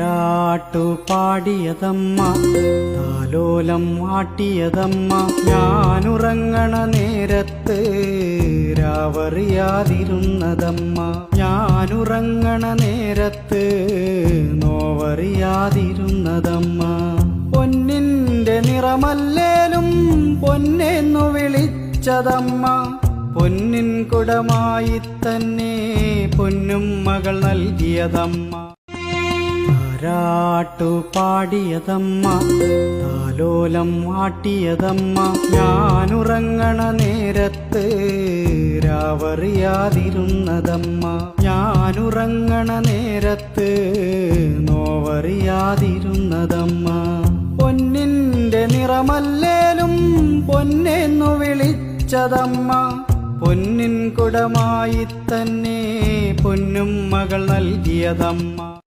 താരാട്ടു പാടിയതമ്മ, താലോലം ആട്ടിയതമ്മ. ഞാനുറങ്ങണ നേരത്ത് രാവറിയാതിരുന്നതമ്മ, ഞാനുറങ്ങണ നേരത്ത് നോവറിയാതിരുന്നതമ്മ. പൊന്നിന്റെ നിറമല്ലേലും പൊന്നെന്നു വിളിച്ചതമ്മ, പൊന്നിൻ കുടമായി തന്നെ പൊന്നും മകൾ നൽകിയതമ്മ. താരാട്ടു പാടിയതമ്മ, താലോലം ആട്ടിയതമ്മ. ഞാനുറങ്ങണ നേരത്ത് രാവറിയാതിരുന്നതമ്മ, ഞാനുറങ്ങണ നേരത്ത് നോവറിയാതിരുന്നതമ്മ. പൊന്നിന്റെ നിറമല്ലേലും പൊന്നെന്നു വിളിച്ചതമ്മ, പൊന്നിൻ കുടമായി തന്നെ പൊന്നും മകൾ നൽകിയതമ്മ.